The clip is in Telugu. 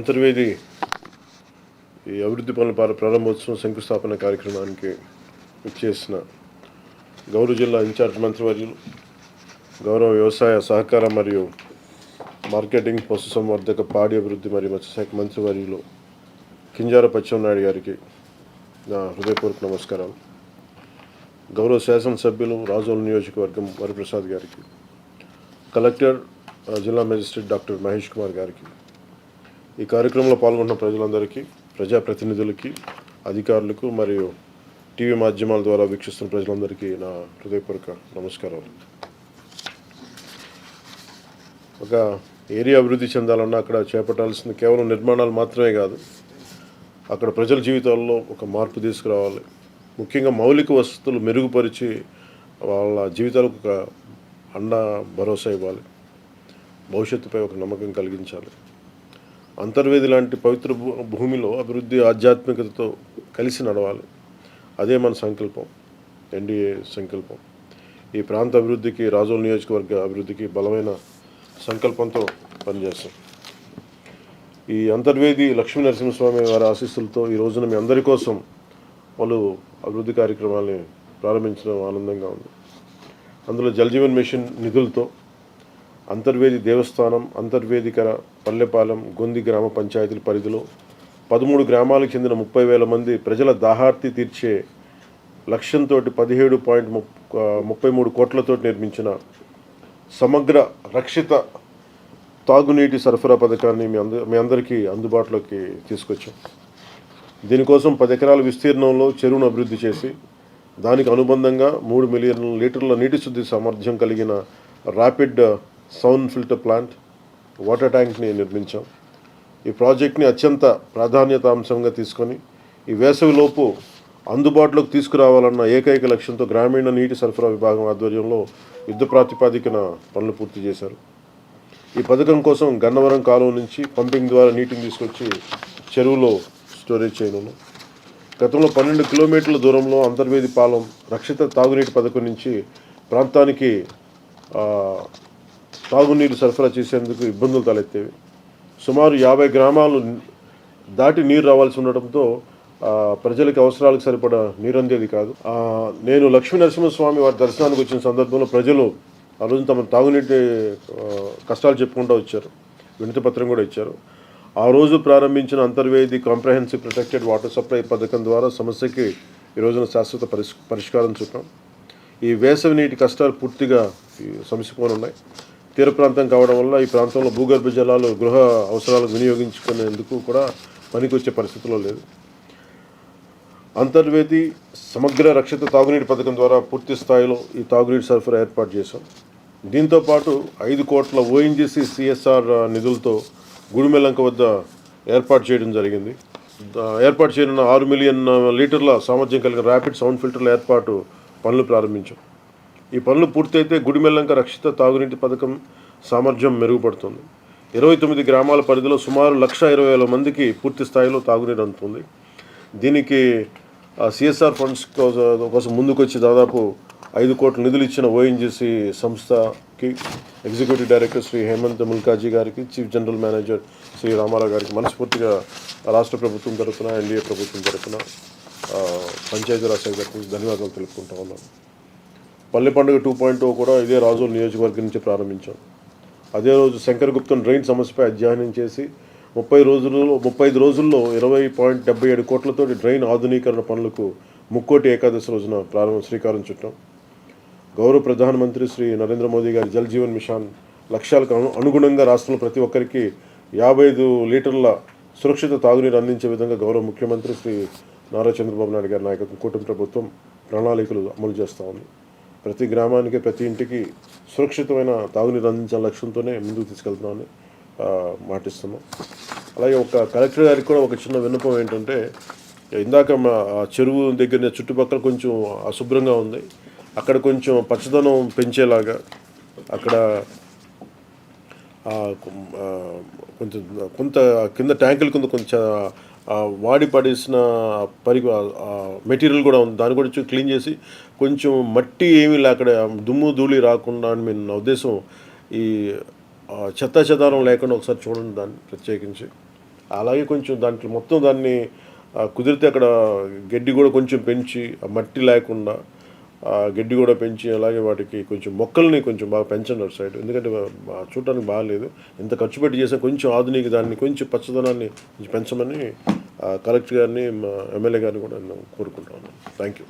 అంతర్వేది ఈ అభివృద్ధి పనుల ప్రారంభోత్సవం శంకుస్థాపన కార్యక్రమానికి ఇచ్చేసిన గౌరవ జిల్లా ఇన్ఛార్జ్ మంత్రివర్యులు, గౌరవ వ్యవసాయ సహకార మరియు మార్కెటింగ్, పశుసంవర్ధక, పాడి అభివృద్ధి మరియు మత్స్యశాఖ మంత్రివర్యులు కింజారపు అచ్చెన్నాయుడు గారికి నా హృదయపూర్వక నమస్కారాలు. గౌరవ శాసనసభ్యులు రాజోలు నియోజకవర్గం వరప్రసాద్ గారికి, కలెక్టర్, జిల్లా మేజిస్ట్రేట్ డాక్టర్ మహేష్ కుమార్ గారికి, ఈ కార్యక్రమంలో పాల్గొన్న ప్రజలందరికీ, ప్రజాప్రతినిధులకి, అధికారులకు మరియు టీవీ మాధ్యమాల ద్వారా వీక్షిస్తున్న ప్రజలందరికీ నా హృదయపూర్వక నమస్కారాలు. ఒక ఏరియా అభివృద్ధి చెందాలన్నా అక్కడ చేపట్టాల్సిన కేవలం నిర్మాణాలు మాత్రమే కాదు, అక్కడ ప్రజల జీవితాల్లో ఒక మార్పు తీసుకురావాలి. ముఖ్యంగా మౌలిక వసతులు మెరుగుపరిచి వాళ్ళ జీవితాలకు ఒక అండ భరోసా ఇవ్వాలి. భవిష్యత్తుపై ఒక నమ్మకం కలిగించాలి. అంతర్వేది లాంటి పవిత్ర భూమిలో అభివృద్ధి ఆధ్యాత్మికతతో కలిసి నడవాలి. అదే మన సంకల్పం, ఎన్డీఏ సంకల్పం. ఈ ప్రాంత అభివృద్ధికి, రాజోలు నియోజకవర్గ అభివృద్ధికి బలమైన సంకల్పంతో పనిచేస్తాం. ఈ అంతర్వేది లక్ష్మీ నరసింహస్వామి వారి ఆశీస్సులతో ఈ రోజున మీ అందరి కోసం పలు అభివృద్ధి కార్యక్రమాలని ప్రారంభించడం ఆనందంగా ఉంది. అందులో జలజీవన్ మిషన్ నిధులతో అంతర్వేది దేవస్థానం, అంతర్వేదికర, పల్లెపాలెం, గొంది గ్రామ పంచాయతీల పరిధిలో 13 గ్రామాలకు చెందిన 30,000 మంది ప్రజల దాహార్తి తీర్చే లక్ష్యంతో 17.33 కోట్లతో నిర్మించిన సమగ్ర రక్షిత తాగునీటి సరఫరా పథకాన్ని మీ అందరికీ అందుబాటులోకి తీసుకొచ్చాం. దీనికోసం 10 ఎకరాల విస్తీర్ణంలో చెరువును అభివృద్ధి చేసి దానికి అనుబంధంగా 3 మిలియన్ల లీటర్ల నీటి శుద్ధి సామర్థ్యం కలిగిన rapid sound filter plant, water ట్యాంక్ని నిర్మించాం. ఈ ప్రాజెక్ట్ని అత్యంత ప్రాధాన్యత అంశంగా తీసుకొని ఈ వేసవిలోపు అందుబాటులోకి తీసుకురావాలన్న ఏకైక లక్ష్యంతో గ్రామీణ నీటి సరఫరా విభాగం ఆధ్వర్యంలో యుద్ధ ప్రాతిపాదికన పనులు పూర్తి చేశారు. ఈ పథకం కోసం గన్నవరం కాలువ నుంచి పంపింగ్ ద్వారా నీటిని తీసుకొచ్చి చెరువులో స్టోరేజ్ చేయనున్నాం. గతంలో 12 కిలోమీటర్ల దూరంలో అంతర్వేది పాలెం రక్షిత తాగునీటి పథకం నుంచి ప్రాంతానికి తాగునీరు సరఫరా చేసేందుకు ఇబ్బందులు తలెత్తేవి. సుమారు 50 గ్రామాలు దాటి నీరు రావాల్సి ఉండటంతో ప్రజలకు అవసరాలకు సరిపడా నీరు అందేది కాదు. నేను లక్ష్మీ నరసింహస్వామి వారి దర్శనానికి వచ్చిన సందర్భంలో ప్రజలు ఆ రోజు తమ తాగునీటి కష్టాలు చెప్పుకుంటూ వచ్చారు. వినతి పత్రం కూడా ఇచ్చారు. ఆ రోజు ప్రారంభించిన Antarvedi comprehensive protected water supply పథకం ద్వారా సమస్యకి ఈ రోజున శాశ్వత పరిష్కారం చూపాం. ఈ వేసవి నీటి కష్టాలు పూర్తిగా సమసిపోనున్నాయి. తీర ప్రాంతం కావడం వల్ల ఈ ప్రాంతంలో భూగర్భ జలాలు గృహ అవసరాలకు వినియోగించుకునేందుకు కూడా పనికొచ్చే పరిస్థితిలో లేదు. అంతర్వేది సమగ్ర రక్షిత తాగునీటి పథకం ద్వారా పూర్తి స్థాయిలో ఈ తాగునీటి సరఫరా ఏర్పాటు చేశాం. దీంతోపాటు 5 కోట్ల ఓఎన్జీసీ సిఎస్ఆర్ నిధులతో గుడిమెల్లంక వద్ద ఏర్పాటు చేయడం జరిగింది. ఏర్పాటు చేయనున్న 6 మిలియన్ లీటర్ల సామర్థ్యం కలిగిన ర్యాపిడ్ సౌండ్ ఫిల్టర్ల ఏర్పాటు పనులు ప్రారంభించాం. ఈ పనులు పూర్తయితే గుడిమెల్లంక రక్షిత తాగునీటి పథకం సామర్థ్యం మెరుగుపడుతుంది. 29 గ్రామాల పరిధిలో సుమారు 1,20,000 మందికి పూర్తి స్థాయిలో తాగునీరు అందుతుంది. దీనికి సిఎస్ఆర్ ఫండ్స్ కోసం ముందుకొచ్చి దాదాపు 5 కోట్ల నిధులు ఇచ్చిన ఓఎన్జీసీ సంస్థకి ఎగ్జిక్యూటివ్ డైరెక్టర్ శ్రీ హేమంత్ ముల్కాజీ గారికి, chief general manager Shri Ramarao గారికి మనస్ఫూర్తిగా రాష్ట్ర ప్రభుత్వం తరఫున, ఎన్డీఏ ప్రభుత్వం తరఫున, పంచాయతీరాజ్ శాఖ తరఫున ధన్యవాదాలు తెలుపుకుంటా ఉన్నాను. పల్లె పండుగ 2.0 కూడా ఇదే రాజోలు నియోజకవర్గం నుంచి ప్రారంభించాం. అదే రోజు శంకరగుప్తం డ్రైన్ సమస్యపై అధ్యయనం చేసి 35 రోజుల్లో 20.77 కోట్లతో డ్రైన్ ఆధునీకరణ పనులకు ముక్కోటి ఏకాదశి రోజున శ్రీకారం చుట్టాం. గౌరవ ప్రధానమంత్రి శ్రీ నరేంద్ర మోదీ గారి జల్ జీవన్ మిషన్ లక్ష్యాలకు అనుగుణంగా రాష్ట్రంలో ప్రతి ఒక్కరికి 55 లీటర్ల సురక్షిత తాగునీరు అందించే విధంగా గౌరవ ముఖ్యమంత్రి శ్రీ నారా చంద్రబాబు నాయుడు గారి నాయకత్వం కూటమి ప్రభుత్వం ప్రణాళికలు అమలు చేస్తూ ఉంది. ప్రతి గ్రామానికి, ప్రతి ఇంటికి సురక్షితమైన తాగునీరు అందించాల లక్ష్యంతోనే ముందుకు తీసుకెళ్తున్నామని మాటిస్తున్నాం. అలాగే ఒక కలెక్టర్ గారికి కూడా ఒక చిన్న విన్నపం ఏంటంటే, ఇందాక చెరువు దగ్గర చుట్టుపక్కల కొంచెం అశుభ్రంగా ఉంది. అక్కడ కొంచెం పచ్చదనం పెంచేలాగా అక్కడ కొంత కింద ట్యాంకుల కింద కొంచెం వాడి పడేసిన మెటీరియల్ కూడా ఉంది. దాన్ని కూడా క్లీన్ చేసి కొంచెం మట్టి ఏమీ అక్కడ దుమ్ము ధూళి రాకుండా అని నా ఉద్దేశం. ఈ చెత్త చెదారం లేకుండా ఒకసారి చూడండి దాన్ని ప్రత్యేకించి. అలాగే కొంచెం దాంట్లో మొత్తం దాన్ని కుదిరితే అక్కడ గడ్డి కూడా కొంచెం పెంచి ఆ మట్టి లేకుండా గడ్డి కూడా పెంచి అలాగే వాటికి కొంచెం మొక్కల్ని కొంచెం బాగా పెంచండి అటు సైడ్. ఎందుకంటే చూడటానికి బాగాలేదు. ఇంత ఖర్చు పెట్టి చేసే కొంచెం ఆధునిక దాన్ని కొంచెం పచ్చదనాన్ని కొంచెం పెంచమని కలెక్టర్ గారిని మా ఎమ్మెల్యే గారిని కూడా నేను కోరుకుంటాను. Thank you.